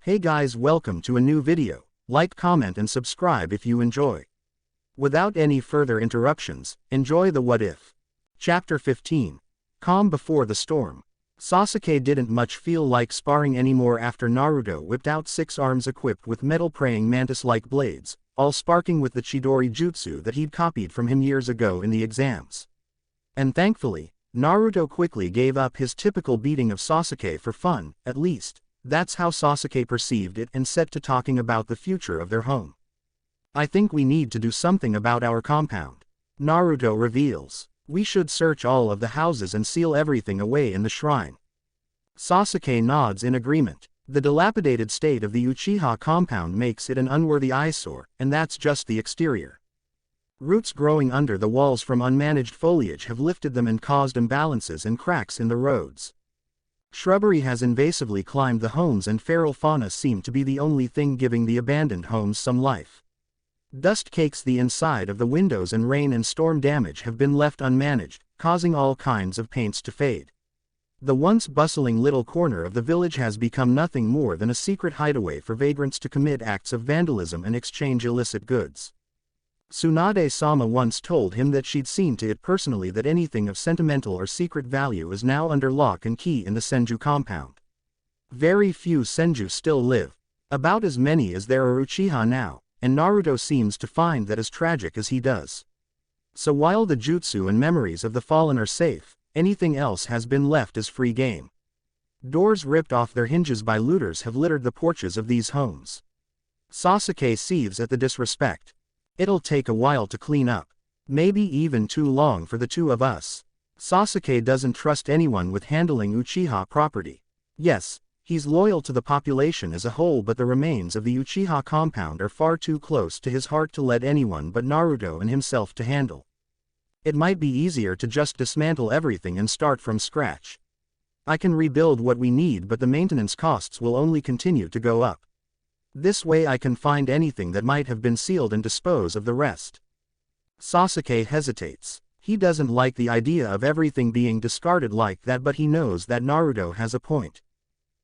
Hey guys, welcome to a new video. Like, comment and subscribe if you enjoy. Without any further interruptions, enjoy the What If. Chapter 15. Calm Before the Storm. Sasuke didn't much feel like sparring anymore after Naruto whipped out 6 arms equipped with metal praying mantis-like blades, all sparking with the Chidori jutsu that he'd copied from him years ago in the exams. And thankfully, Naruto quickly gave up his typical beating of Sasuke for fun, at least. That's how Sasuke perceived it and set to talking about the future of their home. I think we need to do something about our compound. Naruto reveals. We should search all of the houses and seal everything away in the shrine. Sasuke nods in agreement. The dilapidated state of the Uchiha compound makes it an unworthy eyesore, and that's just the exterior. Roots growing under the walls from unmanaged foliage have lifted them and caused imbalances and cracks in the roads. Shrubbery has invasively climbed the homes and feral fauna seem to be the only thing giving the abandoned homes some life. Dust cakes the inside of the windows and rain and storm damage have been left unmanaged, causing all kinds of paints to fade. The once bustling little corner of the village has become nothing more than a secret hideaway for vagrants to commit acts of vandalism and exchange illicit goods. Tsunade-sama once told him that she'd seen to it personally that anything of sentimental or secret value is now under lock and key in the Senju compound. Very few Senju still live. About as many as there are Uchiha now, and Naruto seems to find that as tragic as he does. So while the jutsu and memories of the fallen are safe, anything else has been left as free game. Doors ripped off their hinges by looters have littered the porches of these homes. Sasuke seethes at the disrespect. It'll take a while to clean up. Maybe even too long for the two of us. Sasuke doesn't trust anyone with handling Uchiha property. Yes, he's loyal to the population as a whole, but the remains of the Uchiha compound are far too close to his heart to let anyone but Naruto and himself to handle. It might be easier to just dismantle everything and start from scratch. I can rebuild what we need, but the maintenance costs will only continue to go up. This way I can find anything that might have been sealed and dispose of the rest. Sasuke hesitates. He doesn't like the idea of everything being discarded like that, but he knows that Naruto has a point.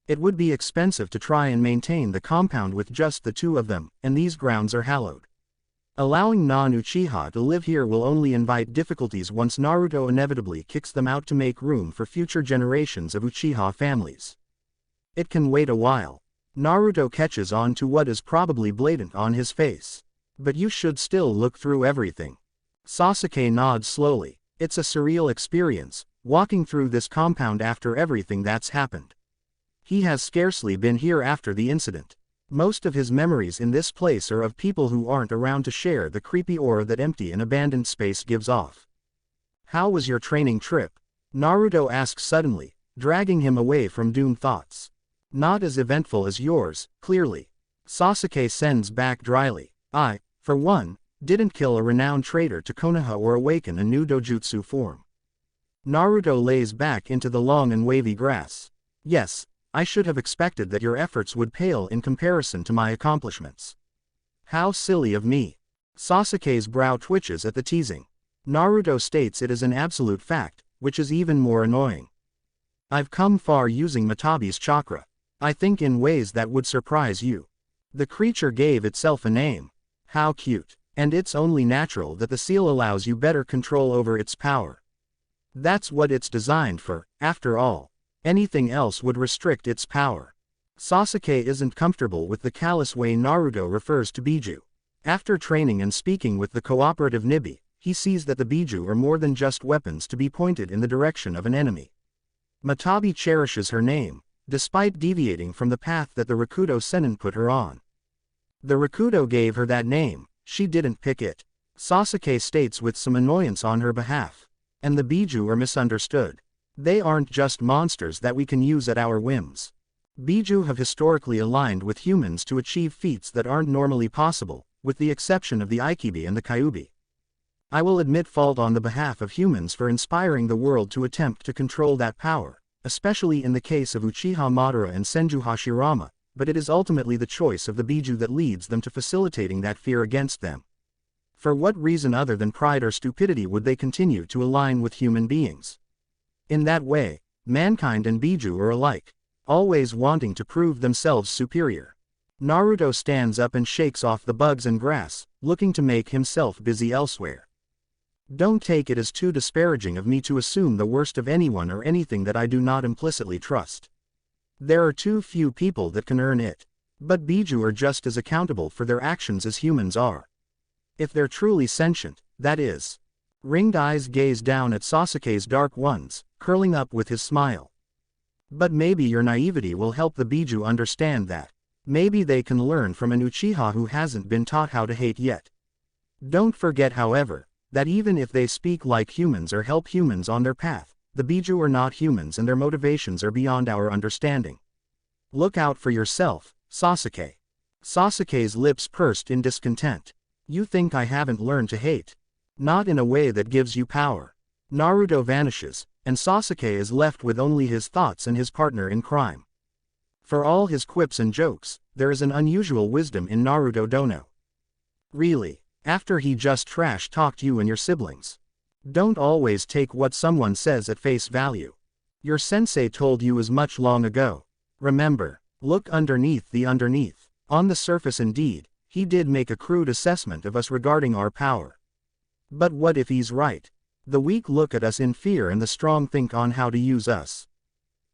It would be expensive to try and maintain the compound with just the two of them, and these grounds are hallowed. Allowing non-Uchiha to live here will only invite difficulties once Naruto inevitably kicks them out to make room for future generations of Uchiha families. It can wait a while. Naruto catches on to what is probably blatant on his face. But you should still look through everything. Sasuke nods slowly. It's a surreal experience, walking through this compound after everything that's happened. He has scarcely been here after the incident. Most of his memories in this place are of people who aren't around to share the creepy aura that empty and abandoned space gives off. How was your training trip? Naruto asks suddenly, dragging him away from doomed thoughts. Not as eventful as yours, clearly. Sasuke sends back dryly. I, for one, didn't kill a renowned traitor to Konoha or awaken a new dojutsu form. Naruto lays back into the long and wavy grass. Yes, I should have expected that your efforts would pale in comparison to my accomplishments. How silly of me. Sasuke's brow twitches at the teasing. Naruto states it is an absolute fact, which is even more annoying. I've come far using Matabi's chakra. I think in ways that would surprise you. The creature gave itself a name. How cute. And it's only natural that the seal allows you better control over its power. That's what it's designed for, after all. Anything else would restrict its power. Sasuke isn't comfortable with the callous way Naruto refers to Biju. After training and speaking with the cooperative Nibi, he sees that the Biju are more than just weapons to be pointed in the direction of an enemy. Matabi cherishes her name, despite deviating from the path that the Rakudo Sennin put her on. The Rakudo gave her that name, she didn't pick it. Sasuke states with some annoyance on her behalf. And the Biju are misunderstood. They aren't just monsters that we can use at our whims. Biju have historically aligned with humans to achieve feats that aren't normally possible, with the exception of the Ikibi and the Kyuubi. I will admit fault on the behalf of humans for inspiring the world to attempt to control that power, especially in the case of Uchiha Madara and Senju Hashirama, but it is ultimately the choice of the Biju that leads them to facilitating that fear against them. For what reason other than pride or stupidity would they continue to align with human beings? In that way, mankind and Biju are alike. always wanting to prove themselves superior. Naruto stands up and shakes off the bugs and grass, looking to make himself busy elsewhere. Don't take it as too disparaging of me to assume the worst of anyone or anything that I do not implicitly trust. There are too few people that can earn it. But Biju are just as accountable for their actions as humans are. If they're truly sentient, that is. Ringed eyes gaze down at Sasuke's dark ones, curling up with his smile. But maybe your naivety will help the Biju understand that. Maybe they can learn from an Uchiha who hasn't been taught how to hate yet. Don't forget, however, that even if they speak like humans or help humans on their path, the Biju are not humans and their motivations are beyond our understanding. Look out for yourself, Sasuke. Sasuke's lips pursed in discontent. You think I haven't learned to hate? Not in a way that gives you power. Naruto vanishes, and Sasuke is left with only his thoughts and his partner in crime. For all his quips and jokes, there is an unusual wisdom in Naruto Dono. Really, after he just trash-talked you and your siblings. Don't always take what someone says at face value. Your sensei told you as much long ago. Remember, look underneath the underneath. On the surface indeed, he did make a crude assessment of us regarding our power. But what if he's right? The weak look at us in fear and the strong think on how to use us.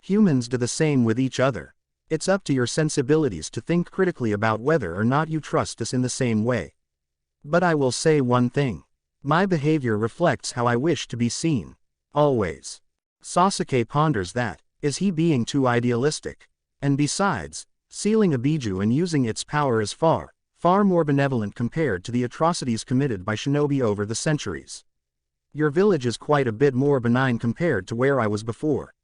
Humans do the same with each other. It's up to your sensibilities to think critically about whether or not you trust us in the same way. But I will say one thing. My behavior reflects how I wish to be seen. Always. Sasuke ponders that. Is he being too idealistic? And besides, sealing a Biju and using its power is far more benevolent compared to the atrocities committed by shinobi over the centuries. Your village is quite a bit more benign compared to where I was before.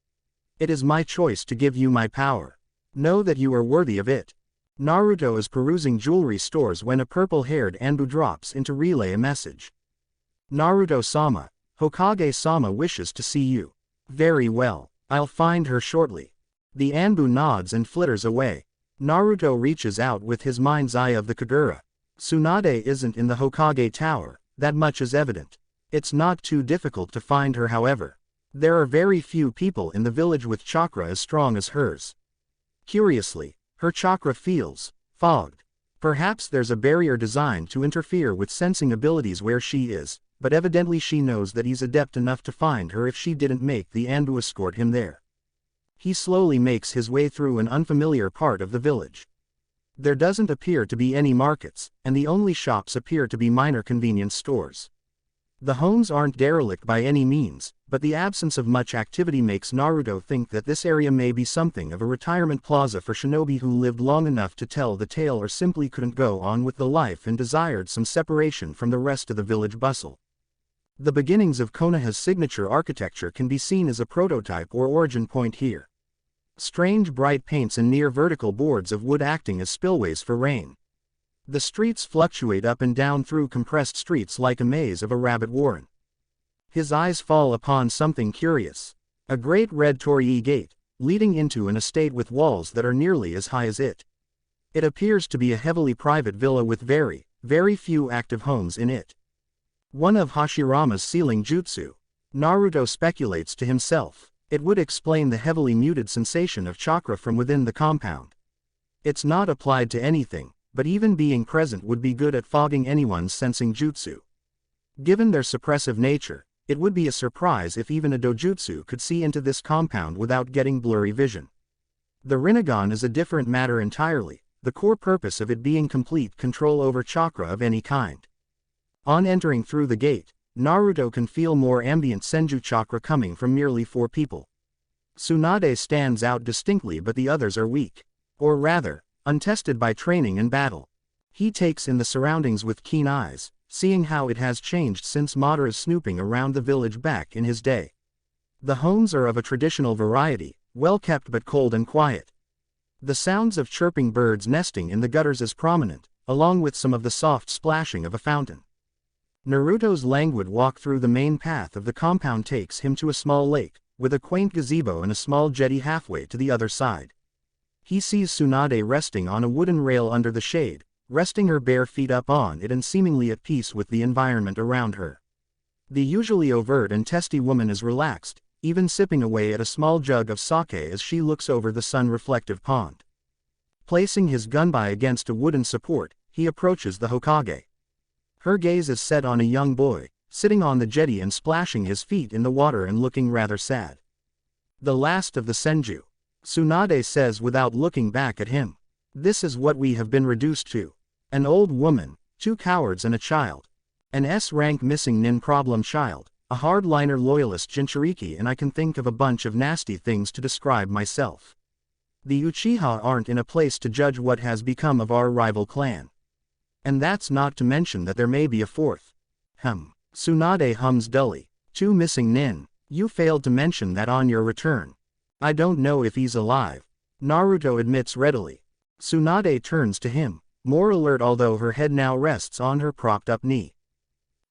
It is my choice to give you my power. Know that you are worthy of it. Naruto is perusing jewelry stores when a purple-haired Anbu drops in to relay a message. Naruto-sama, Hokage-sama wishes to see you. Very well, I'll find her shortly. The Anbu nods and flitters away. Naruto reaches out with his mind's eye of the Kagura. Tsunade isn't in the Hokage Tower, that much is evident. It's not too difficult to find her, however. There are very few people in the village with chakra as strong as hers. Curiously, her chakra feels fogged. Perhaps there's a barrier designed to interfere with sensing abilities where she is, but evidently she knows that he's adept enough to find her if she didn't make the Anbu escort him there. He slowly makes his way through an unfamiliar part of the village. There doesn't appear to be any markets, and the only shops appear to be minor convenience stores. The homes aren't derelict by any means, but the absence of much activity makes Naruto think that this area may be something of a retirement plaza for shinobi who lived long enough to tell the tale or simply couldn't go on with the life and desired some separation from the rest of the village bustle. The beginnings of Konoha's signature architecture can be seen as a prototype or origin point here. Strange bright paints and near vertical boards of wood acting as spillways for rain. The streets fluctuate up and down through compressed streets like a maze of a rabbit warren. His eyes fall upon something curious. A great red torii gate, leading into an estate with walls that are nearly as high as it. It appears to be a heavily private villa with very few active homes in it. One of Hashirama's sealing jutsu. Naruto speculates to himself. It would explain the heavily muted sensation of chakra from within the compound. It's not applied to anything, but even being present would be good at fogging anyone's sensing jutsu. Given their suppressive nature, it would be a surprise if even a dojutsu could see into this compound without getting blurry vision. The Rinnegan is a different matter entirely, the core purpose of it being complete control over chakra of any kind. On entering through the gate, Naruto can feel more ambient senju chakra coming from merely 4 people. Tsunade stands out distinctly, but the others are weak. Or rather, untested by training and battle. He takes in the surroundings with keen eyes, seeing how it has changed since Madara's snooping around the village back in his day. The homes are of a traditional variety, well kept but cold and quiet. The sounds of chirping birds nesting in the gutters is prominent, along with some of the soft splashing of a fountain. Naruto's languid walk through the main path of the compound takes him to a small lake, with a quaint gazebo and a small jetty halfway to the other side. He sees Tsunade resting on a wooden rail under the shade, resting her bare feet up on it and seemingly at peace with the environment around her. The usually overt and testy woman is relaxed, even sipping away at a small jug of sake as she looks over the sun-reflective pond. Placing his gunbai against a wooden support, he approaches the Hokage. Her gaze is set on a young boy, sitting on the jetty and splashing his feet in the water and looking rather sad. The last of the Senju. Tsunade says without looking back at him. This is what we have been reduced to. An old woman, 2 cowards and a child. An S-rank missing nin problem child, a hardliner loyalist Jinchuriki, and I can think of a bunch of nasty things to describe myself. The Uchiha aren't in a place to judge what has become of our rival clan. And that's not to mention that there may be a 4th. Tsunade hums dully. 2 missing nin. You failed to mention that on your return. I don't know if he's alive. Naruto admits readily. Tsunade turns to him, more alert although her head now rests on her propped-up knee.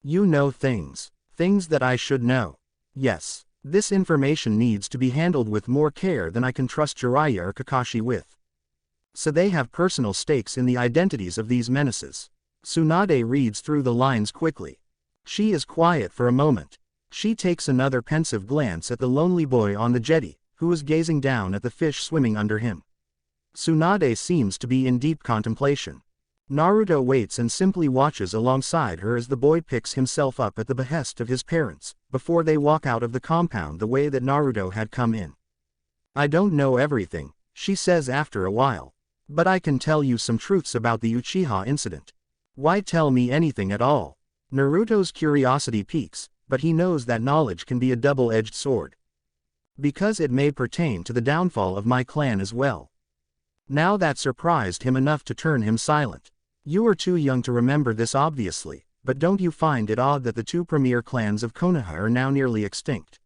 You know things. Things that I should know. Yes, this information needs to be handled with more care than I can trust Jiraiya or Kakashi with. So they have personal stakes in the identities of these menaces. Tsunade reads through the lines quickly. She is quiet for a moment. She takes another pensive glance at the lonely boy on the jetty, who is gazing down at the fish swimming under him. Tsunade seems to be in deep contemplation. Naruto waits and simply watches alongside her as the boy picks himself up at the behest of his parents, before they walk out of the compound the way that Naruto had come in. I don't know everything, she says after a while. But I can tell you some truths about the Uchiha incident. Why tell me anything at all? Naruto's curiosity piques, but he knows that knowledge can be a double-edged sword. Because it may pertain to the downfall of my clan as well. Now that surprised him enough to turn him silent. You are too young to remember this obviously, but don't you find it odd that the 2 premier clans of Konoha are now nearly extinct?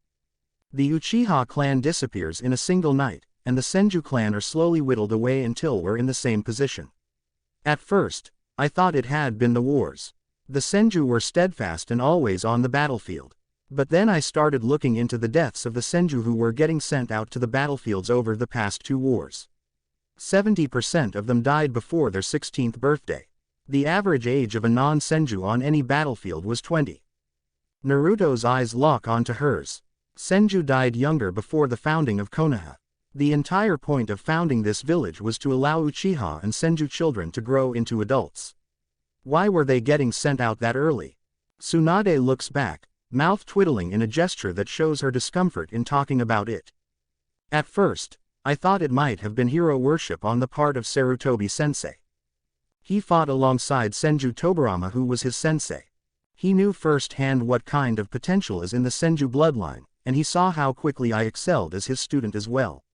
The Uchiha clan disappears in a single night, and the Senju clan are slowly whittled away until we're in the same position. At first, I thought it had been the wars. The Senju were steadfast and always on the battlefield. But then I started looking into the deaths of the Senju who were getting sent out to the battlefields over the past 2 wars. 70% of them died before their 16th birthday. The average age of a non-Senju on any battlefield was 20. Naruto's eyes lock onto hers. Senju died younger before the founding of Konoha. The entire point of founding this village was to allow Uchiha and Senju children to grow into adults. Why were they getting sent out that early? Tsunade looks back, mouth twiddling in a gesture that shows her discomfort in talking about it. At first, I thought it might have been hero worship on the part of Sarutobi-sensei. He fought alongside Senju Tobirama, who was his sensei. He knew firsthand what kind of potential is in the Senju bloodline, and he saw how quickly I excelled as his student as well.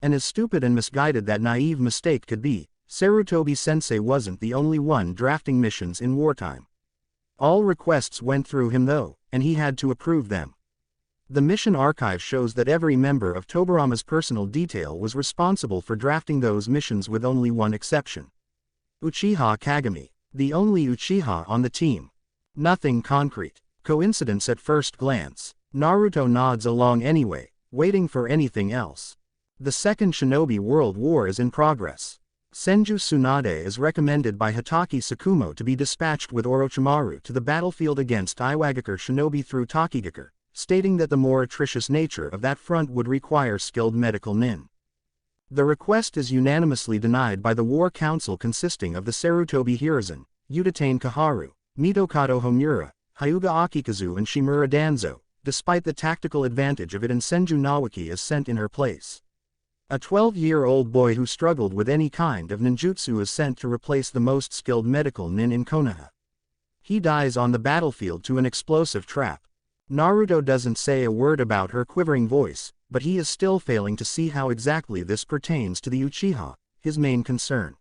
And as stupid and misguided that naive mistake could be, Sarutobi-sensei wasn't the only one drafting missions in wartime. All requests went through him though, and he had to approve them. The mission archive shows that every member of Tobirama's personal detail was responsible for drafting those missions with only one exception. Uchiha Kagami, the only Uchiha on the team. Nothing concrete. Coincidence at first glance. Naruto nods along anyway, waiting for anything else. The Second Shinobi World War is in progress. Senju Tsunade is recommended by Hitaki Tsukumo to be dispatched with Orochimaru to the battlefield against Iwagakure Shinobi through Takigakure, stating that the more atrocious nature of that front would require skilled medical nin. The request is unanimously denied by the War Council consisting of the Sarutobi Hiruzen, Udatane Kaharu, Mitokado Homura, Hyuga Akikazu and Shimura Danzo, despite the tactical advantage of it, and Senju Nawaki is sent in her place. A 12-year-old boy who struggled with any kind of ninjutsu is sent to replace the most skilled medical nin in Konoha. He dies on the battlefield to an explosive trap. Naruto doesn't say a word about her quivering voice, but he is still failing to see how exactly this pertains to the Uchiha, his main concern.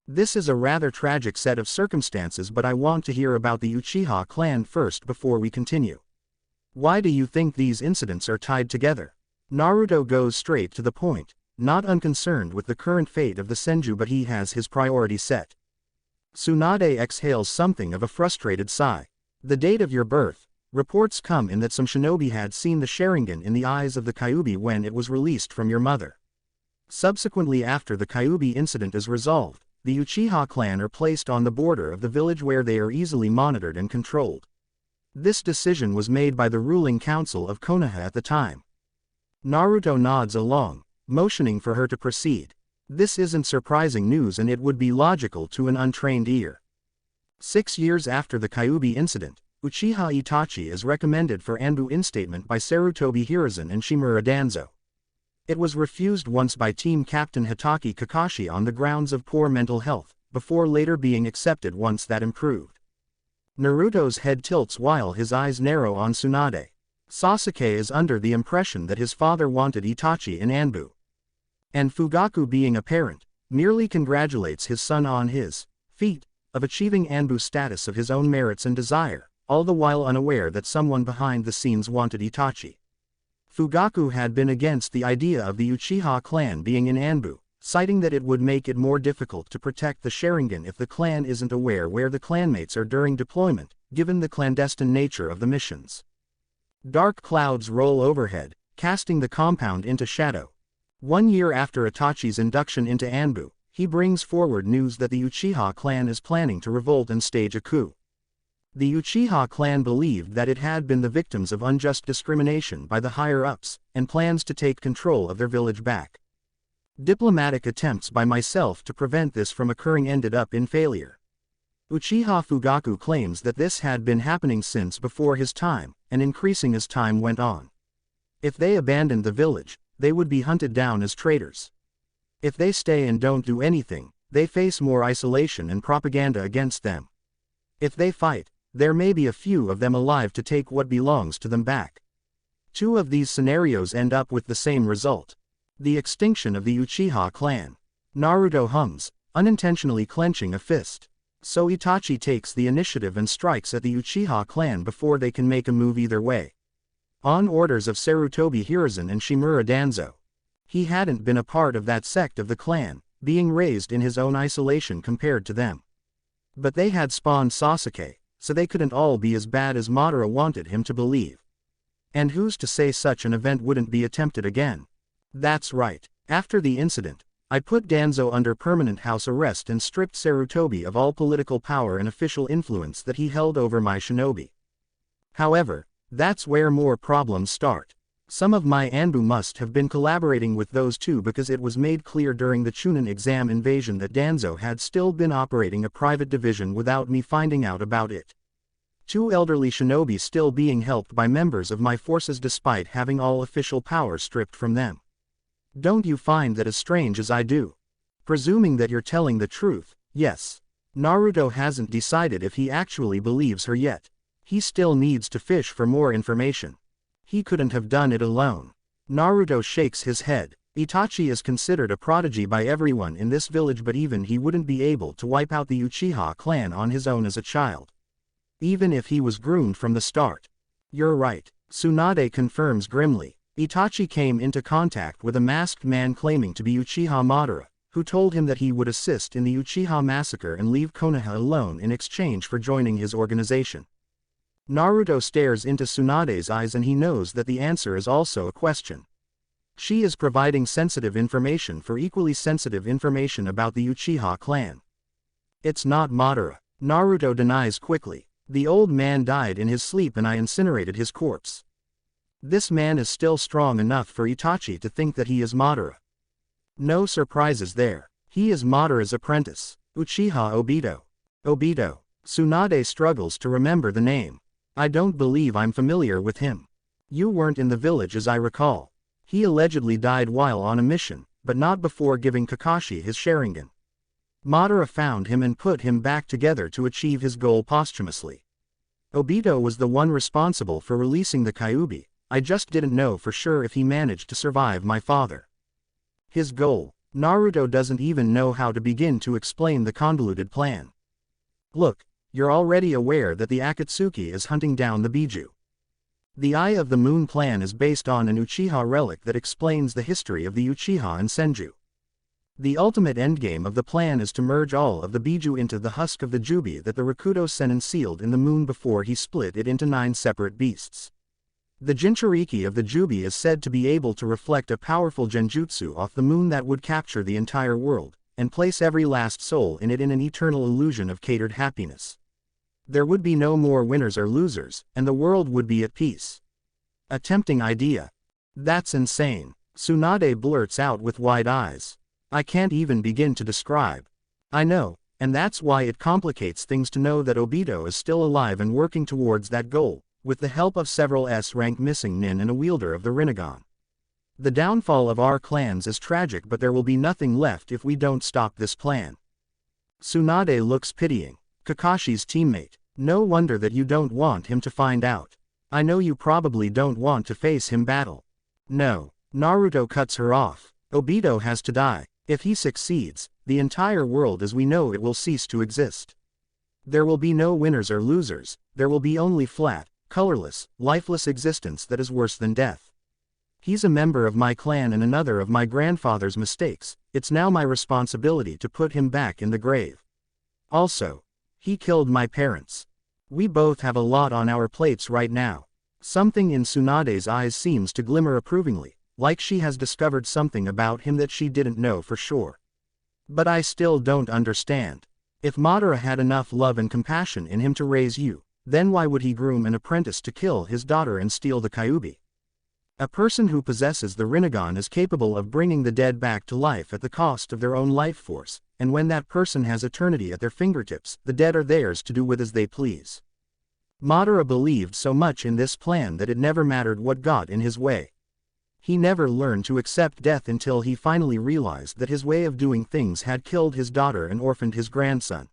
This is a rather tragic set of circumstances, but I want to hear about the Uchiha clan first before we continue. Why do you think these incidents are tied together? Naruto goes straight to the point, not unconcerned with the current fate of the Senju, but he has his priority set. Tsunade exhales something of a frustrated sigh. The date of your birth. Reports come in that some shinobi had seen the Sharingan in the eyes of the Kyuubi when it was released from your mother. Subsequently, after the Kyuubi incident is resolved, the Uchiha clan are placed on the border of the village where they are easily monitored and controlled. This decision was made by the ruling council of Konoha at the time. Naruto nods along, motioning for her to proceed. This isn't surprising news, and it would be logical to an untrained ear. 6 years after the Kyuubi incident, Uchiha Itachi is recommended for Anbu instatement by Sarutobi Hiruzen and Shimura Danzo. It was refused once by team captain Hitaki Kakashi on the grounds of poor mental health, before later being accepted once that improved. Naruto's head tilts while his eyes narrow on Tsunade. Sasuke is under the impression that his father wanted Itachi in Anbu. And Fugaku, being a parent, merely congratulates his son on his feat of achieving Anbu status of his own merits and desire, all the while unaware that someone behind the scenes wanted Itachi. Fugaku had been against the idea of the Uchiha clan being in Anbu, citing that it would make it more difficult to protect the Sharingan if the clan isn't aware where the clanmates are during deployment, given the clandestine nature of the missions. Dark clouds roll overhead, casting the compound into shadow. 1 year after Itachi's induction into Anbu, he brings forward news that the Uchiha clan is planning to revolt and stage a coup. The Uchiha clan believed that it had been the victims of unjust discrimination by the higher-ups, and plans to take control of their village back. Diplomatic attempts by myself to prevent this from occurring ended up in failure. Uchiha Fugaku claims that this had been happening since before his time, and increasing as time went on. If they abandoned the village, they would be hunted down as traitors. If they stay and don't do anything, they face more isolation and propaganda against them. If they fight, there may be a few of them alive to take what belongs to them back. 2 of these scenarios end up with the same result: the extinction of the Uchiha clan. Naruto hums, unintentionally clenching a fist. So Itachi takes the initiative and strikes at the Uchiha clan before they can make a move either way. On orders of Sarutobi Hiruzen and Shimura Danzo. He hadn't been a part of that sect of the clan, being raised in his own isolation compared to them. But they had spawned Sasuke, so they couldn't all be as bad as Madara wanted him to believe. And who's to say such an event wouldn't be attempted again? That's right. After the incident, I put Danzo under permanent house arrest and stripped Sarutobi of all political power and official influence that he held over my shinobi. However, that's where more problems start. Some of my Anbu must have been collaborating with those two, because it was made clear during the Chunin exam invasion that Danzo had still been operating a private division without me finding out about it. 2 elderly shinobi still being helped by members of my forces despite having all official power stripped from them. Don't you find that as strange as I do? Presuming that you're telling the truth, yes. Naruto hasn't decided if he actually believes her yet. He still needs to fish for more information. He couldn't have done it alone. Naruto shakes his head. Itachi is considered a prodigy by everyone in this village, but even he wouldn't be able to wipe out the Uchiha clan on his own as a child. Even if he was groomed from the start. You're right, Tsunade confirms grimly. Itachi came into contact with a masked man claiming to be Uchiha Madara, who told him that he would assist in the Uchiha massacre and leave Konoha alone in exchange for joining his organization. Naruto stares into Tsunade's eyes, and he knows that the answer is also a question. She is providing sensitive information for equally sensitive information about the Uchiha clan. It's not Madara. Naruto denies quickly. The old man died in his sleep and I incinerated his corpse. This man is still strong enough for Itachi to think that he is Madara. No surprises there. He is Madara's apprentice, Uchiha Obito. Obito. Tsunade struggles to remember the name. I don't believe I'm familiar with him. You weren't in the village as I recall. He allegedly died while on a mission, but not before giving Kakashi his Sharingan. Madara found him and put him back together to achieve his goal posthumously. Obito was the one responsible for releasing the Kyuubi. I just didn't know for sure if he managed to survive my father. His goal. Naruto doesn't even know how to begin to explain the convoluted plan. Look, you're already aware that the Akatsuki is hunting down the Biju. The Eye of the Moon plan is based on an Uchiha relic that explains the history of the Uchiha and Senju. The ultimate endgame of the plan is to merge all of the Biju into the husk of the Jubi that the Rakudo Sennin sealed in the moon before he split it into 9 separate beasts. The Jinchuriki of the Jubi is said to be able to reflect a powerful genjutsu off the moon that would capture the entire world, and place every last soul in it in an eternal illusion of catered happiness. There would be no more winners or losers, and the world would be at peace. A tempting idea. That's insane, Tsunade blurts out with wide eyes. I can't even begin to describe. I know, and that's why it complicates things to know that Obito is still alive and working towards that goal, with the help of several S-rank missing nin and a wielder of the Rinnegan. The downfall of our clans is tragic, but there will be nothing left if we don't stop this plan. Tsunade looks pitying. Kakashi's teammate. No wonder that you don't want him to find out. I know you probably don't want to face him battle. No. Naruto cuts her off. Obito has to die. If he succeeds, the entire world as we know it will cease to exist. There will be no winners or losers, there will be only flat, colorless, lifeless existence that is worse than death. He's a member of my clan and another of my grandfather's mistakes. It's now my responsibility to put him back in the grave. Also, he killed my parents. We both have a lot on our plates right now. Something in Tsunade's eyes seems to glimmer approvingly, like she has discovered something about him that she didn't know for sure. But I still don't understand. If Madara had enough love and compassion in him to raise you, then why would he groom an apprentice to kill his daughter and steal the Kyuubi? A person who possesses the Rinnegan is capable of bringing the dead back to life at the cost of their own life force, and when that person has eternity at their fingertips, the dead are theirs to do with as they please. Madara believed so much in this plan that it never mattered what got in his way. He never learned to accept death until he finally realized that his way of doing things had killed his daughter and orphaned his grandson.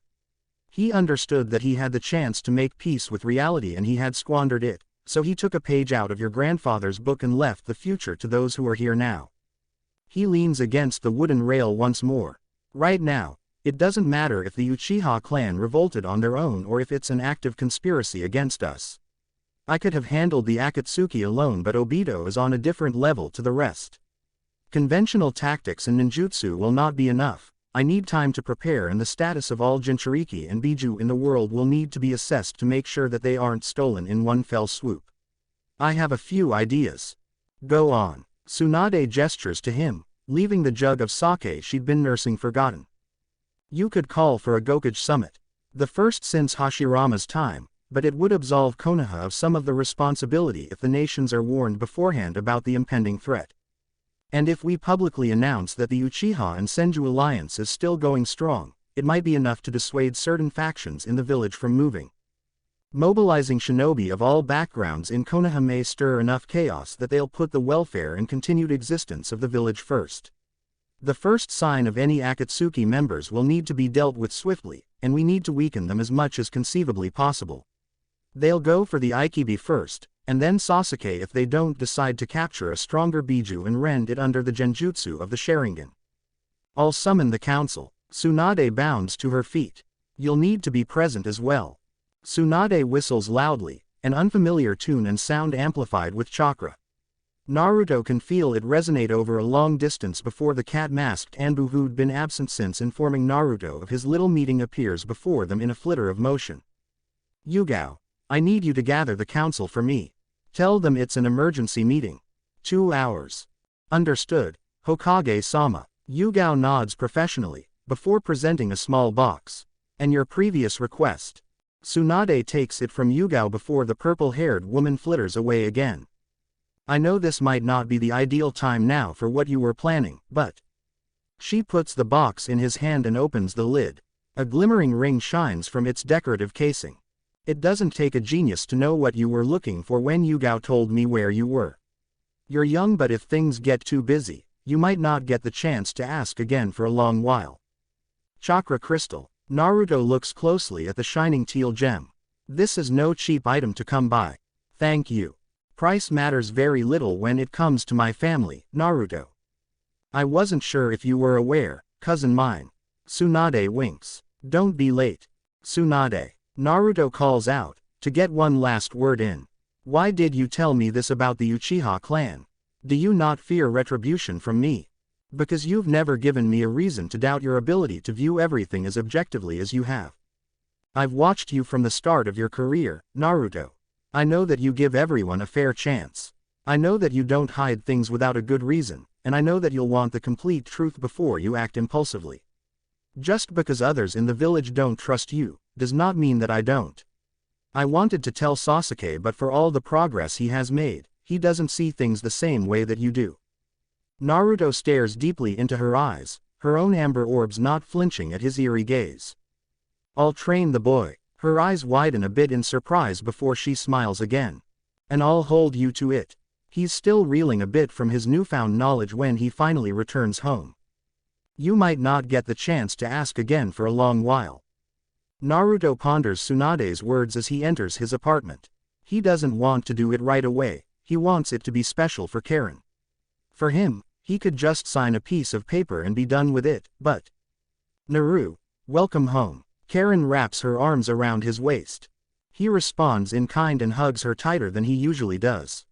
He understood that he had the chance to make peace with reality and he had squandered it. So he took a page out of your grandfather's book and left the future to those who are here now. He leans against the wooden rail once more. Right now, it doesn't matter if the Uchiha clan revolted on their own or if it's an active conspiracy against us. I could have handled the Akatsuki alone, but Obito is on a different level to the rest. Conventional tactics and ninjutsu will not be enough. I need time to prepare, and the status of all Jinchuriki and Biju in the world will need to be assessed to make sure that they aren't stolen in one fell swoop. I have a few ideas. Go on. Tsunade gestures to him, leaving the jug of sake she'd been nursing forgotten. You could call for a Gokage summit. The first since Hashirama's time, but it would absolve Konoha of some of the responsibility if the nations are warned beforehand about the impending threat. And if we publicly announce that the Uchiha and Senju alliance is still going strong, it might be enough to dissuade certain factions in the village from moving. Mobilizing shinobi of all backgrounds in Konoha may stir enough chaos that they'll put the welfare and continued existence of the village first. The first sign of any Akatsuki members will need to be dealt with swiftly, and we need to weaken them as much as conceivably possible. They'll go for the Ikibi first, and then Sasuke if they don't decide to capture a stronger Biju and rend it under the genjutsu of the Sharingan. I'll summon the council. Tsunade bounds to her feet. You'll need to be present as well. Tsunade whistles loudly, an unfamiliar tune and sound amplified with chakra. Naruto can feel it resonate over a long distance before the cat-masked Anbu who'd been absent since informing Naruto of his little meeting appears before them in a flitter of motion. Yugao, I need you to gather the council for me. Tell them it's an emergency meeting. 2 hours. Understood, Hokage-sama. Yugao nods professionally, before presenting a small box. And your previous request. Tsunade takes it from Yugao before the purple-haired woman flitters away again. I know this might not be the ideal time now for what you were planning, but... She puts the box in his hand and opens the lid. A glimmering ring shines from its decorative casing. It doesn't take a genius to know what you were looking for when Yugao told me where you were. You're young, but if things get too busy, you might not get the chance to ask again for a long while. Chakra crystal. Naruto looks closely at the shining teal gem. This is no cheap item to come by. Thank you. Price matters very little when it comes to my family, Naruto. I wasn't sure if you were aware, cousin mine. Tsunade winks. Don't be late. Tsunade. Naruto calls out, to get one last word in. Why did you tell me this about the Uchiha clan? Do you not fear retribution from me? Because you've never given me a reason to doubt your ability to view everything as objectively as you have. I've watched you from the start of your career, Naruto. I know that you give everyone a fair chance. I know that you don't hide things without a good reason, and I know that you'll want the complete truth before you act impulsively. Just because others in the village don't trust you, does not mean that I don't. I wanted to tell Sasuke, but for all the progress he has made, he doesn't see things the same way that you do. Naruto stares deeply into her eyes, her own amber orbs not flinching at his eerie gaze. I'll train the boy. Her eyes widen a bit in surprise before she smiles again. And I'll hold you to it. He's still reeling a bit from his newfound knowledge when he finally returns home. You might not get the chance to ask again for a long while. Naruto ponders Tsunade's words as he enters his apartment. He doesn't want to do it right away, he wants it to be special for Karen. For him, he could just sign a piece of paper and be done with it, but… Naru, welcome home. Karen wraps her arms around his waist. He responds in kind and hugs her tighter than he usually does.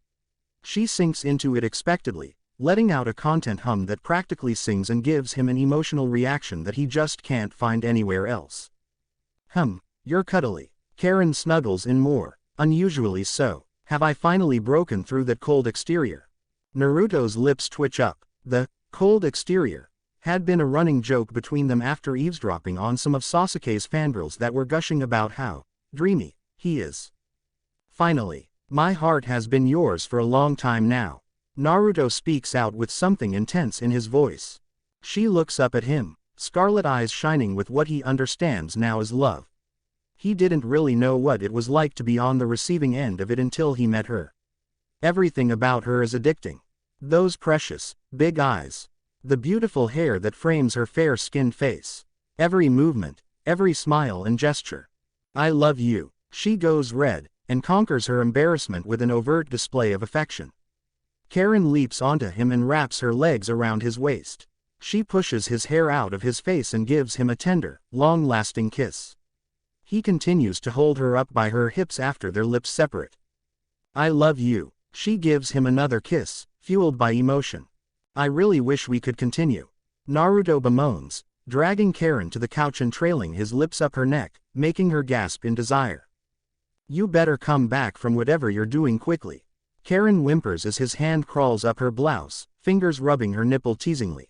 She sinks into it expectedly, letting out a content hum that practically sings and gives him an emotional reaction that he just can't find anywhere else. You're cuddly. Karen snuggles in more, unusually so. Have I finally broken through that cold exterior? Naruto's lips twitch up. The cold exterior had been a running joke between them after eavesdropping on some of Sasuke's fangirls that were gushing about how dreamy he is. Finally, my heart has been yours for a long time now. Naruto speaks out with something intense in his voice. She looks up at him, scarlet eyes shining with what he understands now as love. He didn't really know what it was like to be on the receiving end of it until he met her. Everything about her is addicting. Those precious, big eyes. The beautiful hair that frames her fair-skinned face. Every movement, every smile and gesture. I love you. She goes red, and conquers her embarrassment with an overt display of affection. Karen leaps onto him and wraps her legs around his waist. She pushes his hair out of his face and gives him a tender, long-lasting kiss. He continues to hold her up by her hips after their lips separate. I love you. She gives him another kiss, fueled by emotion. I really wish we could continue. Naruto bemoans, dragging Karen to the couch and trailing his lips up her neck, making her gasp in desire. You better come back from whatever you're doing quickly. Karen whimpers as his hand crawls up her blouse, fingers rubbing her nipple teasingly.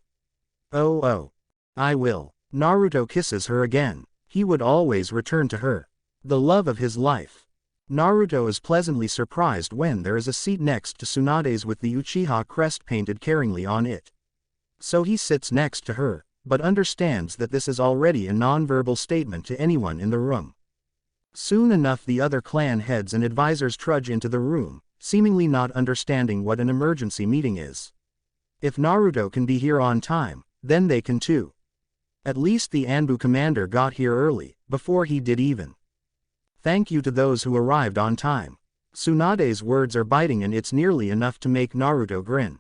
Oh, I will. Naruto kisses her again. He would always return to her. The love of his life. Naruto is pleasantly surprised when there is a seat next to Tsunade's with the Uchiha crest painted caringly on it. So he sits next to her, but understands that this is already a non-verbal statement to anyone in the room. Soon enough the other clan heads and advisors trudge into the room, seemingly not understanding what an emergency meeting is. If Naruto can be here on time, then they can too. At least the Anbu commander got here early, before he did even. Thank you to those who arrived on time. Tsunade's words are biting and it's nearly enough to make Naruto grin.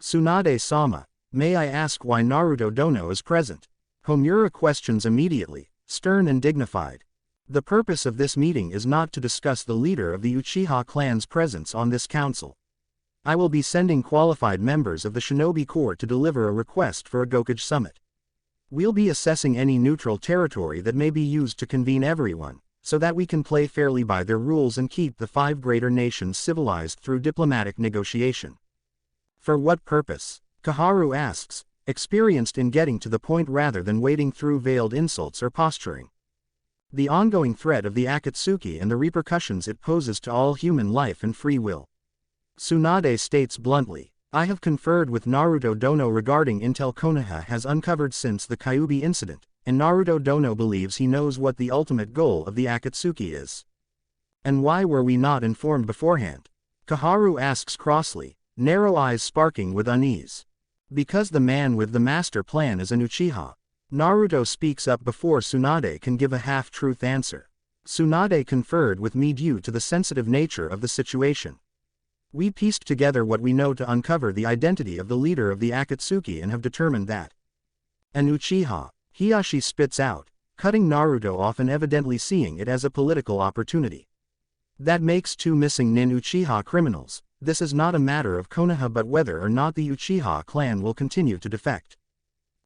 Tsunade-sama, may I ask why Naruto Dono is present? Homura questions immediately, stern and dignified. The purpose of this meeting is not to discuss the leader of the Uchiha clan's presence on this council. I will be sending qualified members of the Shinobi Corps to deliver a request for a Gokage summit. We'll be assessing any neutral territory that may be used to convene everyone, so that we can play fairly by their rules and keep the 5 greater nations civilized through diplomatic negotiation. For what purpose? Kaharu asks, experienced in getting to the point rather than wading through veiled insults or posturing. The ongoing threat of the Akatsuki and the repercussions it poses to all human life and free will. Tsunade states bluntly, I have conferred with Naruto Dono regarding intel Konoha has uncovered since the Kyuubi incident, and Naruto Dono believes he knows what the ultimate goal of the Akatsuki is. And why were we not informed beforehand? Kaharu asks crossly, narrow eyes sparking with unease. Because the man with the master plan is an Uchiha. Naruto speaks up before Tsunade can give a half-truth answer. Tsunade conferred with me due to the sensitive nature of the situation. We pieced together what we know to uncover the identity of the leader of the Akatsuki and have determined that an Uchiha. Hiashi spits out, cutting Naruto off and evidently seeing it as a political opportunity. That makes 2 missing nin Uchiha criminals. This is not a matter of Konoha but whether or not the Uchiha clan will continue to defect.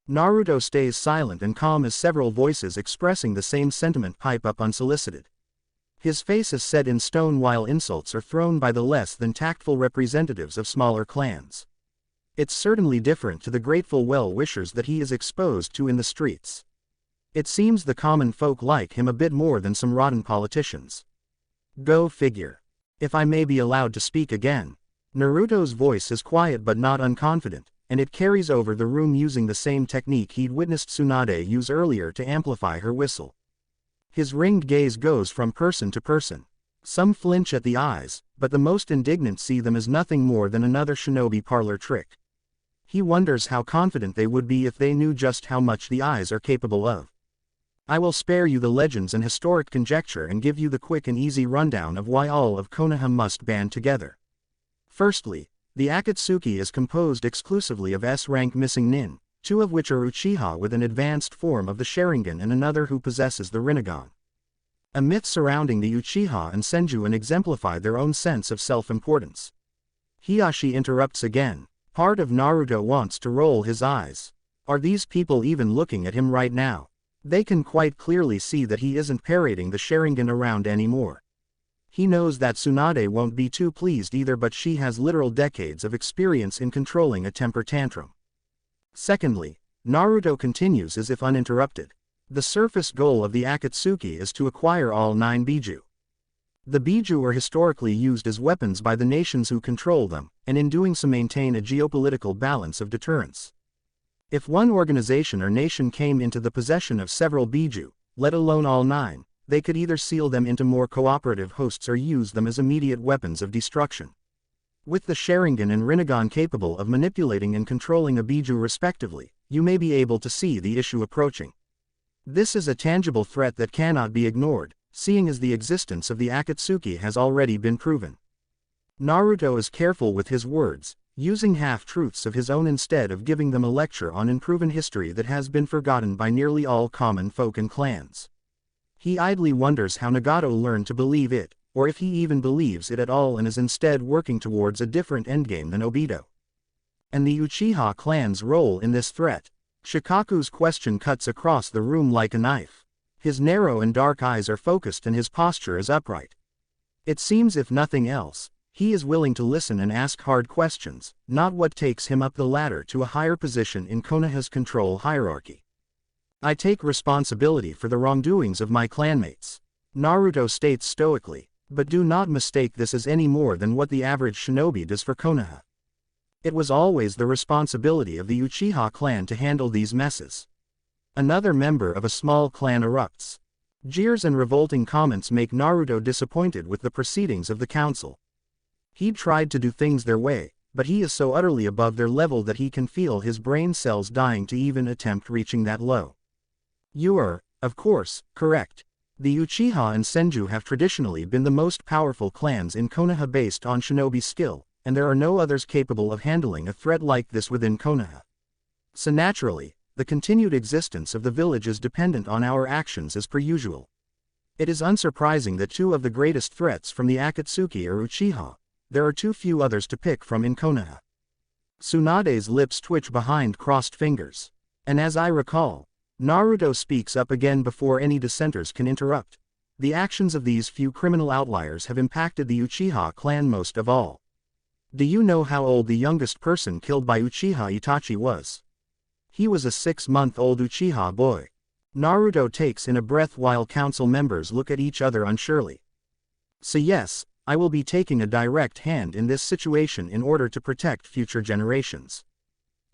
Naruto stays silent and calm as several voices expressing the same sentiment pipe up unsolicited. His face is set in stone while insults are thrown by the less than tactful representatives of smaller clans. It's certainly different to the grateful well-wishers that he is exposed to in the streets. It seems the common folk like him a bit more than some rotten politicians. Go figure. If I may be allowed to speak again. Naruto's voice is quiet but not unconfident, and it carries over the room using the same technique he'd witnessed Tsunade use earlier to amplify her whistle. His ringed gaze goes from person to person. Some flinch at the eyes, but the most indignant see them as nothing more than another shinobi parlor trick. He wonders how confident they would be if they knew just how much the eyes are capable of. I will spare you the legends and historic conjecture and give you the quick and easy rundown of why all of Konoha must band together. Firstly, the Akatsuki is composed exclusively of S-rank missing nin, two of which are Uchiha with an advanced form of the Sharingan and another who possesses the Rinnegan. A myth surrounding the Uchiha and Senju exemplified their own sense of self-importance. Hiashi interrupts again. Part of Naruto wants to roll his eyes. Are these people even looking at him right now? They can quite clearly see that he isn't parading the Sharingan around anymore. He knows that Tsunade won't be too pleased either, but she has literal decades of experience in controlling a temper tantrum. Secondly, Naruto continues as if uninterrupted. The surface goal of the Akatsuki is to acquire all 9 Biju. The Biju are historically used as weapons by the nations who control them, and in doing so maintain a geopolitical balance of deterrence. If one organization or nation came into the possession of several Biju, let alone all 9, they could either seal them into more cooperative hosts or use them as immediate weapons of destruction. With the Sharingan and Rinnegan capable of manipulating and controlling a Biju respectively, you may be able to see the issue approaching. This is a tangible threat that cannot be ignored, seeing as the existence of the Akatsuki has already been proven. Naruto is careful with his words, using half-truths of his own instead of giving them a lecture on unproven history that has been forgotten by nearly all common folk and clans. He idly wonders how Nagato learned to believe it, or if he even believes it at all and is instead working towards a different endgame than Obito. And the Uchiha clan's role in this threat? Shikaku's question cuts across the room like a knife. His narrow and dark eyes are focused and his posture is upright. It seems if nothing else, he is willing to listen and ask hard questions, not what takes him up the ladder to a higher position in Konoha's control hierarchy. I take responsibility for the wrongdoings of my clanmates, Naruto states stoically, but do not mistake this as any more than what the average shinobi does for Konoha. It was always the responsibility of the Uchiha clan to handle these messes. Another member of a small clan erupts. Jeers and revolting comments make Naruto disappointed with the proceedings of the council. He tried to do things their way, but he is so utterly above their level that he can feel his brain cells dying to even attempt reaching that low. You are, of course, correct. The Uchiha and Senju have traditionally been the most powerful clans in Konoha based on shinobi skill, and there are no others capable of handling a threat like this within Konoha. So naturally, the continued existence of the village is dependent on our actions as per usual. It is unsurprising that 2 of the greatest threats from the Akatsuki are Uchiha. There are too few others to pick from in Konoha. Tsunade's lips twitch behind crossed fingers. And as I recall, Naruto speaks up again before any dissenters can interrupt. The actions of these few criminal outliers have impacted the Uchiha clan most of all. Do you know how old the youngest person killed by Uchiha Itachi was? He was a 6-month-old Uchiha boy. Naruto takes in a breath while council members look at each other unsurely. So yes, I will be taking a direct hand in this situation in order to protect future generations.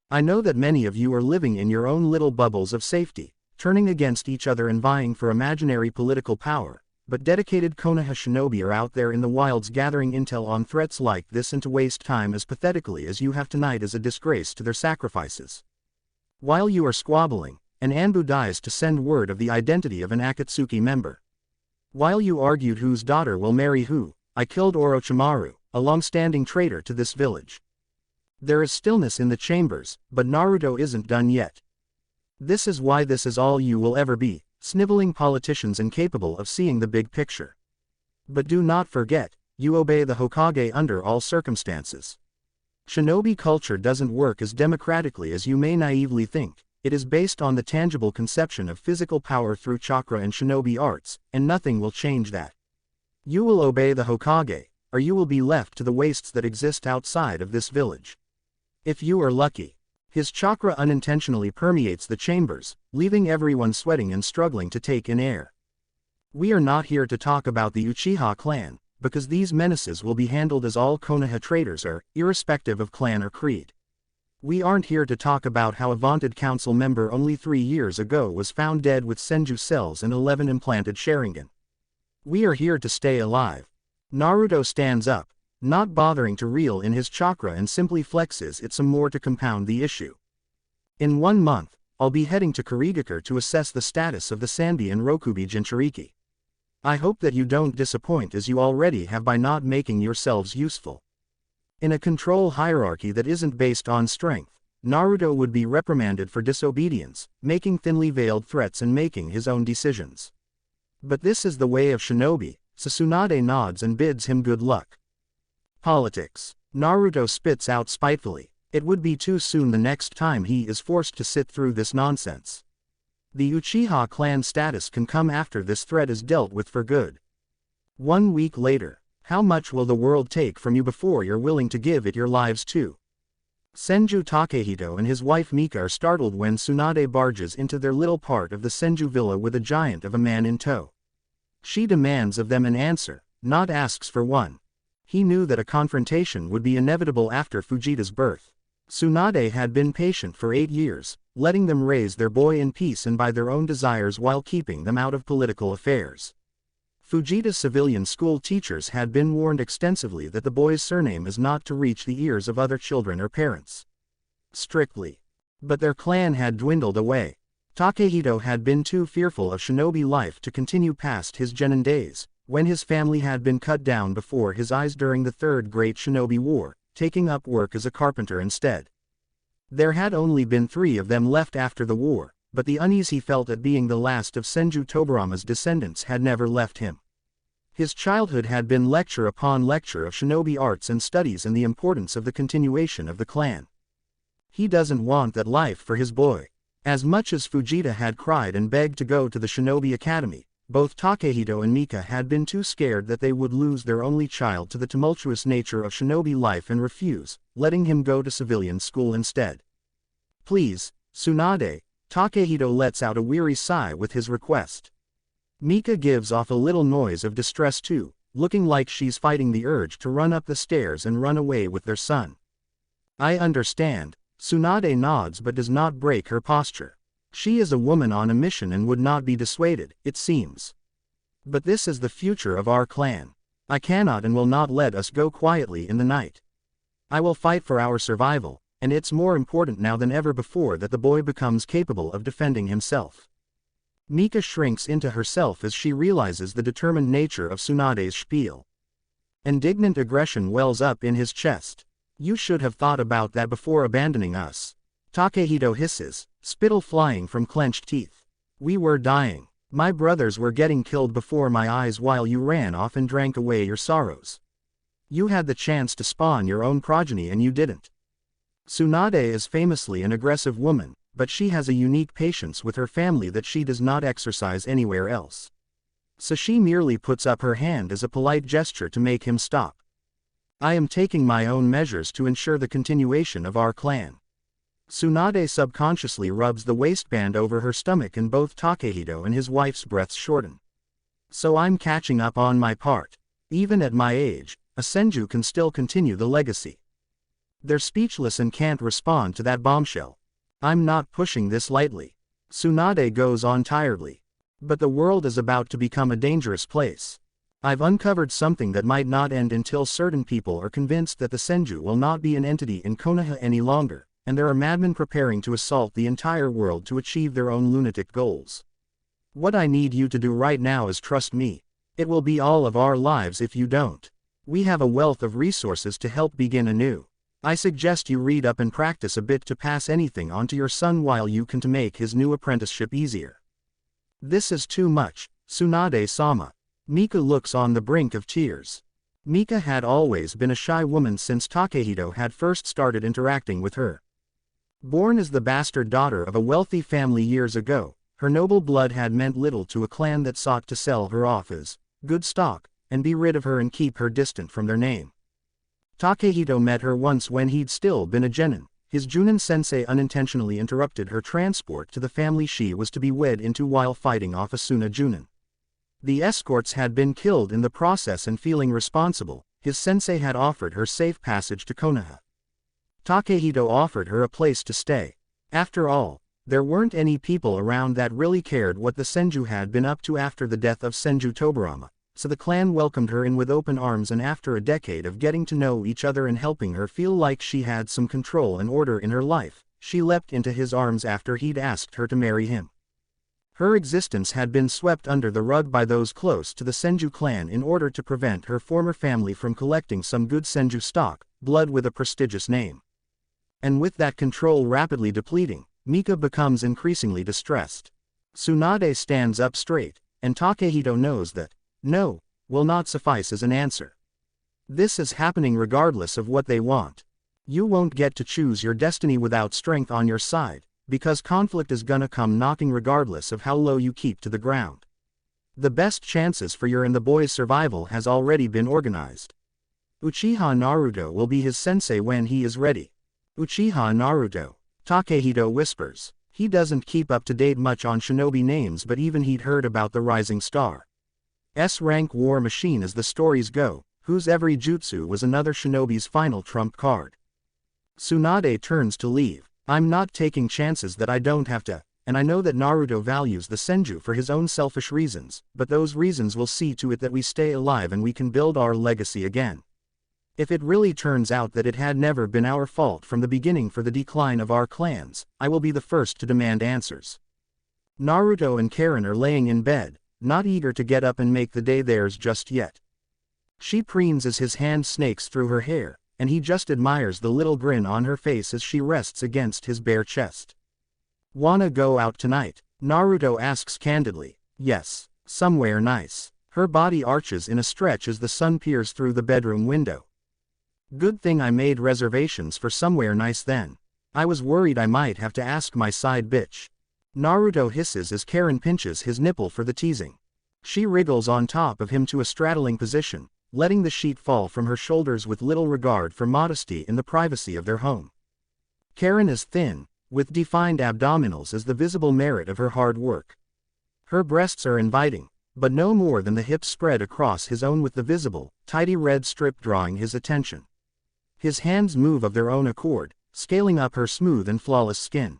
I know that many of you are living in your own little bubbles of safety, turning against each other and vying for imaginary political power, but dedicated Konoha shinobi are out there in the wilds gathering intel on threats like this, and to waste time as pathetically as you have tonight is a disgrace to their sacrifices. While you are squabbling, an Anbu dies to send word of the identity of an Akatsuki member. While you argued whose daughter will marry who, I killed Orochimaru, a long-standing traitor to this village. There is stillness in the chambers, but Naruto isn't done yet. This is why this is all you will ever be, sniveling politicians incapable of seeing the big picture. But do not forget, you obey the Hokage under all circumstances. Shinobi culture doesn't work as democratically as you may naively think. It is based on the tangible conception of physical power through chakra and shinobi arts, and nothing will change that. You will obey the Hokage, or you will be left to the wastes that exist outside of this village. If you are lucky, his chakra unintentionally permeates the chambers, leaving everyone sweating and struggling to take in air. We are not here to talk about the Uchiha clan, because these menaces will be handled as all Konoha traitors are, irrespective of clan or creed. We aren't here to talk about how a vaunted council member only 3 years ago was found dead with Senju cells and 11 implanted Sharingan. We are here to stay alive. Naruto stands up, not bothering to reel in his chakra, and simply flexes it some more to compound the issue. In 1 month, I'll be heading to Kurigakure to assess the status of the Sanbi and Rokubi Jinchuriki. I hope that you don't disappoint as you already have by not making yourselves useful. In a control hierarchy that isn't based on strength, Naruto would be reprimanded for disobedience, making thinly veiled threats and making his own decisions. But this is the way of shinobi, so Tsunade nods and bids him good luck. Politics. Naruto spits out spitefully. It would be too soon the next time he is forced to sit through this nonsense. The Uchiha clan status can come after this threat is dealt with for good. 1 week later. How much will the world take from you before you're willing to give it your lives too? Senju Takehito and his wife Mika are startled when Tsunade barges into their little part of the Senju villa with a giant of a man in tow. She demands of them an answer, not asks for one. He knew that a confrontation would be inevitable after Fujita's birth. Tsunade had been patient for 8 years, letting them raise their boy in peace and by their own desires while keeping them out of political affairs. Fujita's civilian school teachers had been warned extensively that the boy's surname is not to reach the ears of other children or parents. Strictly. But their clan had dwindled away. Takehito had been too fearful of shinobi life to continue past his genin days, when his family had been cut down before his eyes during the Third Great Shinobi War, taking up work as a carpenter instead. There had only been 3 of them left after the war, but the unease he felt at being the last of Senju Tobarama's descendants had never left him. His childhood had been lecture upon lecture of shinobi arts and studies and the importance of the continuation of the clan. He doesn't want that life for his boy. As much as Fujita had cried and begged to go to the shinobi academy, both Takehito and Mika had been too scared that they would lose their only child to the tumultuous nature of shinobi life and refuse, letting him go to civilian school instead. Please, Tsunade. Takehito lets out a weary sigh with his request. Mika gives off a little noise of distress too, looking like she's fighting the urge to run up the stairs and run away with their son. I understand. Tsunade nods but does not break her posture. She is a woman on a mission and would not be dissuaded, it seems. But this is the future of our clan. I cannot and will not let us go quietly in the night. I will fight for our survival, and it's more important now than ever before that the boy becomes capable of defending himself. Mika shrinks into herself as she realizes the determined nature of Tsunade's spiel. Indignant aggression wells up in his chest. You should have thought about that before abandoning us. Takehito hisses, spittle flying from clenched teeth. We were dying. My brothers were getting killed before my eyes while you ran off and drank away your sorrows. You had the chance to spawn your own progeny and you didn't. Tsunade is famously an aggressive woman, but she has a unique patience with her family that she does not exercise anywhere else. So she merely puts up her hand as a polite gesture to make him stop. I am taking my own measures to ensure the continuation of our clan. Tsunade subconsciously rubs the waistband over her stomach and both Takehito and his wife's breaths shorten. So I'm catching up on my part. Even at my age, a Senju can still continue the legacy. They're speechless and can't respond to that bombshell. I'm not pushing this lightly. Tsunade goes on tiredly. But the world is about to become a dangerous place. I've uncovered something that might not end until certain people are convinced that the Senju will not be an entity in Konoha any longer, and there are madmen preparing to assault the entire world to achieve their own lunatic goals. What I need you to do right now is trust me. It will be all of our lives if you don't. We have a wealth of resources to help begin anew. I suggest you read up and practice a bit to pass anything on to your son while you can to make his new apprenticeship easier. This is too much, Tsunade-sama. Mika looks on the brink of tears. Mika had always been a shy woman since Takehito had first started interacting with her. Born as the bastard daughter of a wealthy family years ago, her noble blood had meant little to a clan that sought to sell her off as good stock, and be rid of her and keep her distant from their name. Takehito met her once when he'd still been a genin. His Junin sensei unintentionally interrupted her transport to the family she was to be wed into while fighting off Asuna Junin. The escorts had been killed in the process, and feeling responsible, his sensei had offered her safe passage to Konoha. Takehito offered her a place to stay. After all, there weren't any people around that really cared what the Senju had been up to after the death of Senju Tobarama, so the clan welcomed her in with open arms, and after a decade of getting to know each other and helping her feel like she had some control and order in her life, she leapt into his arms after he'd asked her to marry him. Her existence had been swept under the rug by those close to the Senju clan in order to prevent her former family from collecting some good Senju stock, blood with a prestigious name. And with that control rapidly depleting, Mika becomes increasingly distressed. Tsunade stands up straight, and Takehito knows that no will not suffice as an answer. This is happening regardless of what they want. You won't get to choose your destiny without strength on your side, because conflict is gonna come knocking regardless of how low you keep to the ground. The best chances for your and the boy's survival has already been organized. Uchiha Naruto will be his sensei when he is ready. Uchiha Naruto, Takehito whispers. He doesn't keep up to date much on shinobi names, but even he'd heard about the Rising Star. S-rank war machine as the stories go, whose every jutsu was another shinobi's final trump card. Tsunade turns to leave. I'm not taking chances that I don't have to, and I know that Naruto values the Senju for his own selfish reasons, but those reasons will see to it that we stay alive and we can build our legacy again. If it really turns out that it had never been our fault from the beginning for the decline of our clans, I will be the first to demand answers. Naruto and Karen are laying in bed, not eager to get up and make the day theirs just yet. She preens as his hand snakes through her hair, and he just admires the little grin on her face as she rests against his bare chest. Wanna go out tonight? Naruto asks candidly. Yes, somewhere nice. Her body arches in a stretch as the sun peers through the bedroom window. Good thing I made reservations for somewhere nice then. I was worried I might have to ask my side bitch. Naruto hisses as Karen pinches his nipple for the teasing. She wriggles on top of him to a straddling position, letting the sheet fall from her shoulders with little regard for modesty in the privacy of their home. Karen is thin, with defined abdominals as the visible merit of her hard work. Her breasts are inviting, but no more than the hips spread across his own, with the visible, tidy red strip drawing his attention. His hands move of their own accord, scaling up her smooth and flawless skin.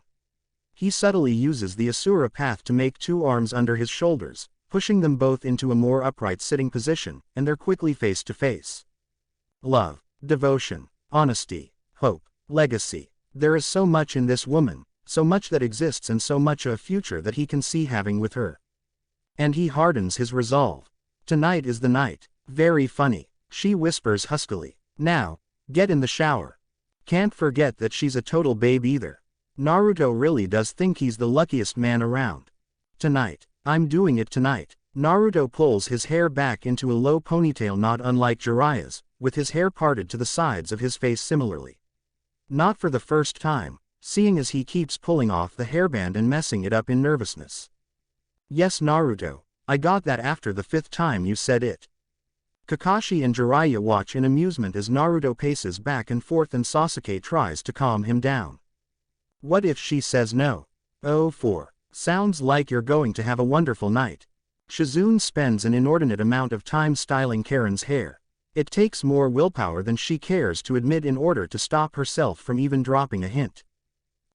He subtly uses the Asura path to make two arms under his shoulders, pushing them both into a more upright sitting position, and they're quickly face to face. Love, devotion, honesty, hope, legacy. There is so much in this woman, so much that exists and so much a future that he can see having with her. And he hardens his resolve. Tonight is the night. Very funny, she whispers huskily. Now, get in the shower. Can't forget that she's a total babe either. Naruto really does think he's the luckiest man around. Tonight. I'm doing it tonight. Naruto pulls his hair back into a low ponytail not unlike Jiraiya's, with his hair parted to the sides of his face similarly. Not for the first time, seeing as he keeps pulling off the hairband and messing it up in nervousness. Yes Naruto, I got that after the 5th time you said it. Kakashi and Jiraiya watch in amusement as Naruto paces back and forth and Sasuke tries to calm him down. What if she says no? Oh 4. Sounds like you're going to have a wonderful night. Shizune spends an inordinate amount of time styling Karen's hair. It takes more willpower than she cares to admit in order to stop herself from even dropping a hint.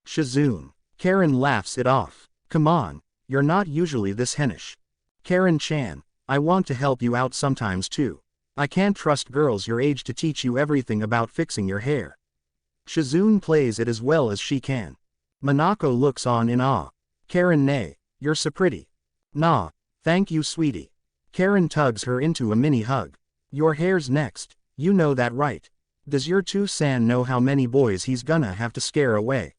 Shizune. Karen laughs it off. Come on, you're not usually this hennish. Karen-chan, I want to help you out sometimes too. I can't trust girls your age to teach you everything about fixing your hair. Shizune plays it as well as she can. Minako looks on in awe. Karen nay, you're so pretty. Nah, thank you sweetie. Karen tugs her into a mini hug. Your hair's next, you know that right. Does your 2-san know how many boys he's gonna have to scare away?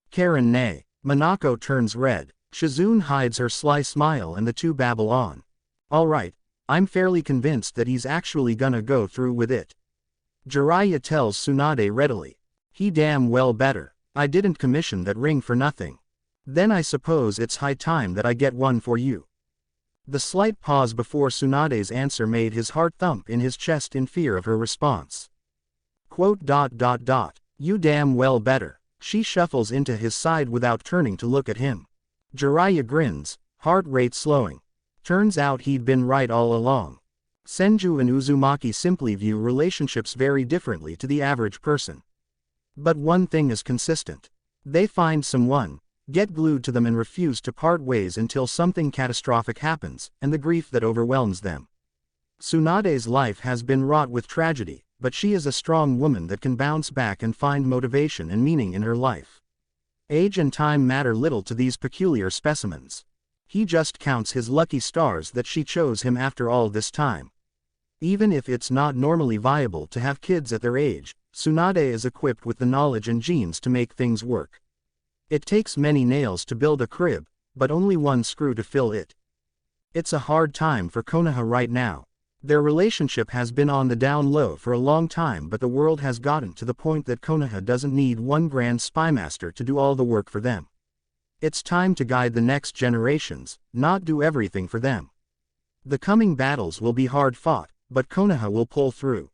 Karen nay. Minako turns red. Shizune hides her sly smile and the two babble on. Alright, I'm fairly convinced that he's actually gonna go through with it. Jiraiya tells Tsunade readily. He damn well better. I didn't commission that ring for nothing. Then I suppose it's high time that I get one for you. The slight pause before Tsunade's answer made his heart thump in his chest in fear of her response. Quote. You damn well better. She shuffles into his side without turning to look at him. Jiraiya grins, heart rate slowing. Turns out he'd been right all along. Senju and Uzumaki simply view relationships very differently to the average person. But one thing is consistent. They find someone, get glued to them and refuse to part ways until something catastrophic happens, and the grief that overwhelms them. Tsunade's life has been wrought with tragedy, but she is a strong woman that can bounce back and find motivation and meaning in her life. Age and time matter little to these peculiar specimens. He just counts his lucky stars that she chose him after all this time. Even if it's not normally viable to have kids at their age, Tsunade is equipped with the knowledge and genes to make things work. It takes many nails to build a crib, but only one screw to fill it. It's a hard time for Konoha right now. Their relationship has been on the down low for a long time, but the world has gotten to the point that Konoha doesn't need one grand spymaster to do all the work for them. It's time to guide the next generations, not do everything for them. The coming battles will be hard fought, but Konoha will pull through.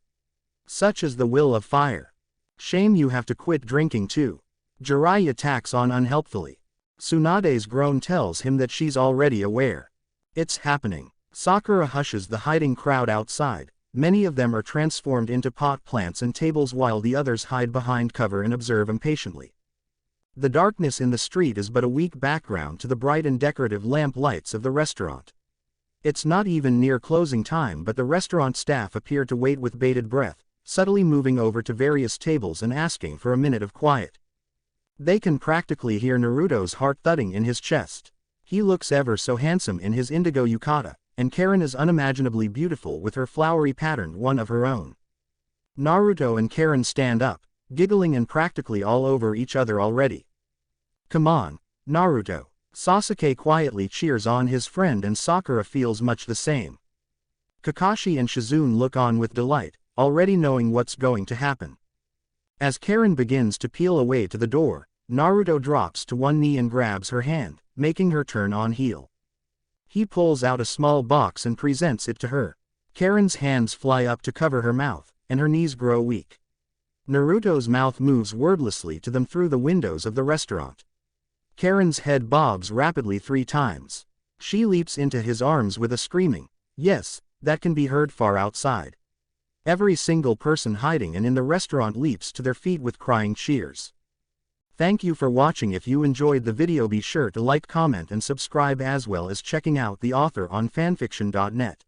Such is the will of fire. Shame you have to quit drinking too. Jiraiya tacks on unhelpfully. Tsunade's groan tells him that she's already aware. It's happening. Sakura hushes the hiding crowd outside. Many of them are transformed into pot plants and tables while the others hide behind cover and observe impatiently. The darkness in the street is but a weak background to the bright and decorative lamp lights of the restaurant. It's not even near closing time, but the restaurant staff appear to wait with bated breath, subtly moving over to various tables and asking for a minute of quiet. They can practically hear Naruto's heart thudding in his chest. He looks ever so handsome in his indigo yukata, and Karen is unimaginably beautiful with her flowery patterned one of her own. Naruto and Karen stand up, giggling and practically all over each other already. Come on, Naruto. Sasuke quietly cheers on his friend and Sakura feels much the same. Kakashi and Shizune look on with delight, already knowing what's going to happen. As Karen begins to peel away to the door, Naruto drops to one knee and grabs her hand, making her turn on heel. He pulls out a small box and presents it to her. Karen's hands fly up to cover her mouth, and her knees grow weak. Naruto's mouth moves wordlessly to them through the windows of the restaurant. Karen's head bobs rapidly 3 times. She leaps into his arms with a screaming, yes, that can be heard far outside. Every single person hiding and in the restaurant leaps to their feet with crying cheers. Thank you for watching. If you enjoyed the video, be sure to like, comment and subscribe, as well as checking out the author on fanfiction.net.